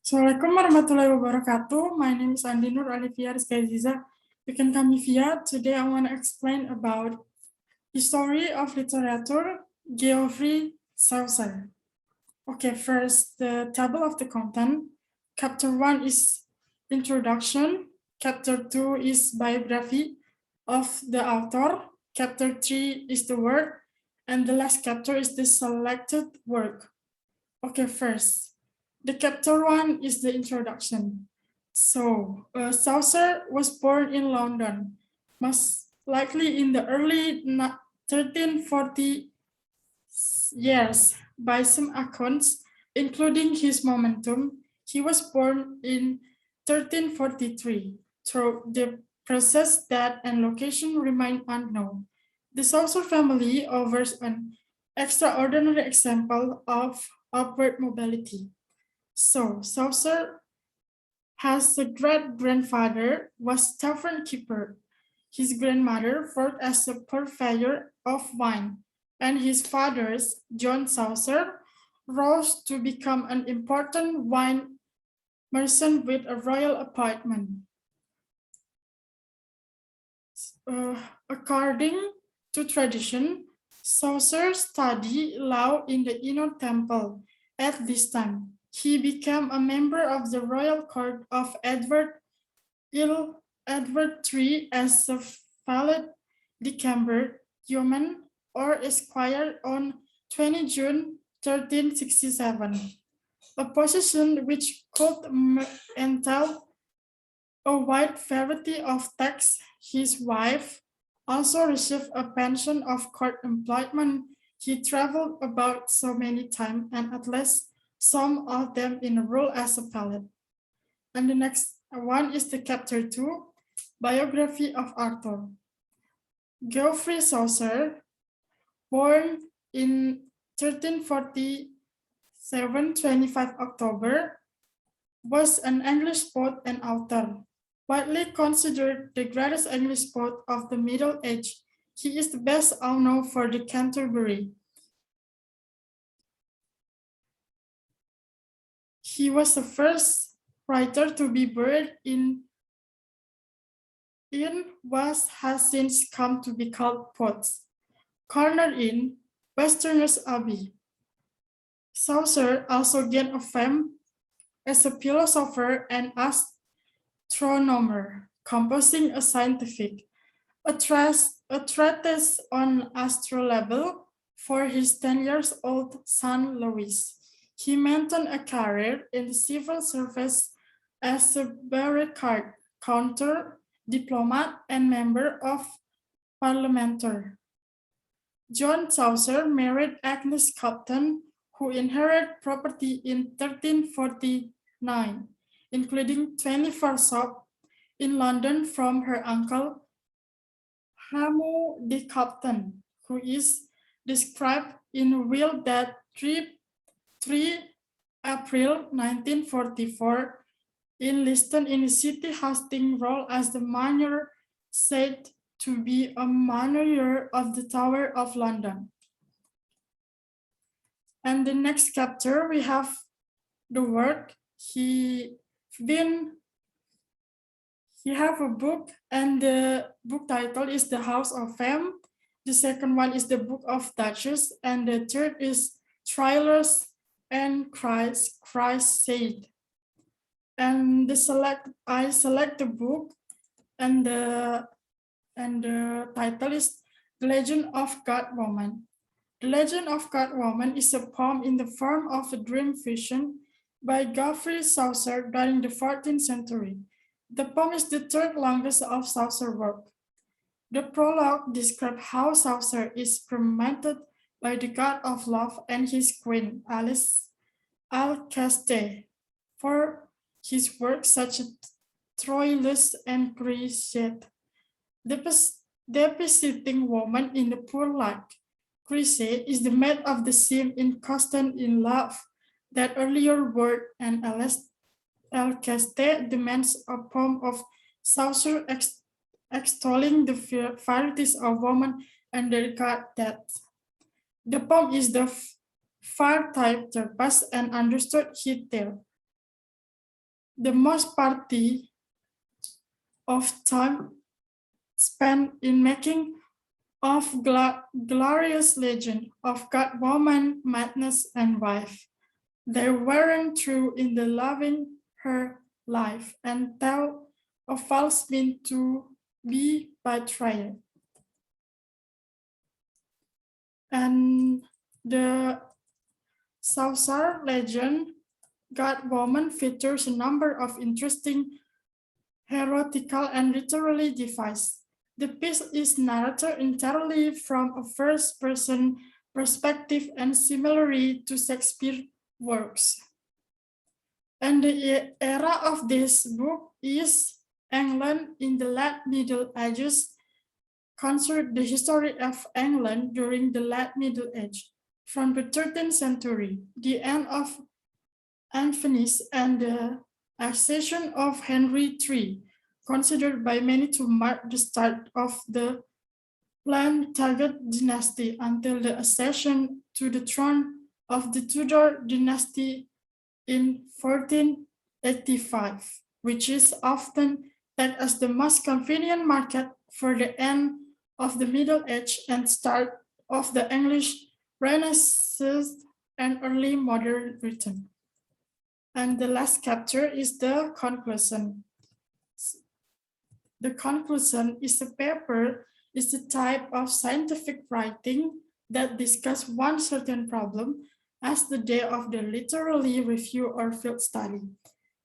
Assalamualaikum warahmatullahi wabarakatuh. My name is Andi Aliefia. You can call me Via. Today I want to explain about history of literature, Geoffrey Chaucer. Okay, first the table of the content. Chapter 1 is introduction. Chapter 2 is biography of the author. Chapter 3 is the work. And the last chapter is the selected work. Okay, first, the chapter 1 is the introduction. So, Chaucer was born in London, most likely in the early 1340 years. By some accounts, including his momentum, he was born in 1343. Through the precise date and location remain unknown. The Chaucer family offers an extraordinary example of upward mobility. So, Chaucer has a great-grandfather was tavern keeper. His grandmother worked as a purveyor of wine, and his father's, John Chaucer, rose to become an important wine merchant with a royal appointment. According to tradition, Chaucer studied law in the Inner Temple. At this time, he became a member of the royal court of Edward III as a valet de chambre yeoman or esquire on 20 June 1367, a position which could entail a wide variety of tasks. His wife also received a pension of court employment. He traveled about so many times, and at least some of them in a role as a valet. And the next one is the chapter 2, biography of Arthur. Geoffrey Chaucer, born in 1347, 25 October, was an English poet and author. Widely considered the greatest English poet of the Middle Age, he is the best known for the Canterbury. He was the first writer to be buried in what has since come to be called Potts Corner in Westerners Abbey. Chaucer also gained a fame as a philosopher and astronomer, composing a treatise on astrolabe for his 10-year-old son Louis. He maintained a career in the civil service as a barricade counter, diplomat, and member of parliament. John Chaucer married Agnes Copton, who inherited property in 1349, including 24 shops in London from her uncle Hamu de Copton, who is described in a will that 3 April 1944 enlisted in the city hosting role as the manor said to be a manager of the Tower of London. And the next chapter we have the work. He have a book, and the book title is The House of Fame. The second one is the Book of Duchess, and the third is Thrillers and Christ Said. And I select the book, and the title is The Legend of God Woman. The Legend of God Woman is a poem in the form of a dream vision by Geoffrey Chaucer during the 14th century. The poem is the third longest of Chaucer's work. The prologue describes how Chaucer is tormented by the god of love and his queen, Alceste, for his work such as Troilus and Cressida. The depicting woman in the poor light. Cressida is the maid of the scene in constant in love. That earlier word, and Alceste demands a poem of Chaucer extolling the varieties of woman and the god death. The poem is the far type past and understood hitherto. the most party of time spent in making of glorious legend of God, woman, madness, and wife. They weren't true in the loving her life and tell of false mean to be betrayed. And the Chaucer legend, God Woman, features a number of interesting heretical and literary devices. The piece is narrated entirely from a first-person perspective and similarly to Shakespeare works. And the era of this book is England in the late Middle Ages, considered the history of England during the late Middle Age, from the 13th century, the end of Anthony's and the accession of Henry III, considered by many to mark the start of the Plantagenet dynasty until the accession to the throne of the Tudor dynasty in 1485, which is often taken as the most convenient market for the end of the Middle Age and start of the English Renaissance and early modern Britain. And the last chapter is the conclusion. The conclusion is a paper, is the type of scientific writing that discuss one certain problem as the day of the literary review or field study.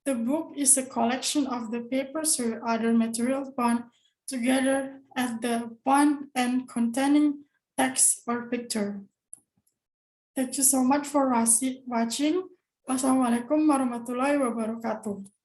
The book is a collection of the papers or other materials bound together at the point and containing text or picture. Thank you so much for watching. Wassalamualaikum warahmatullahi wabarakatuh.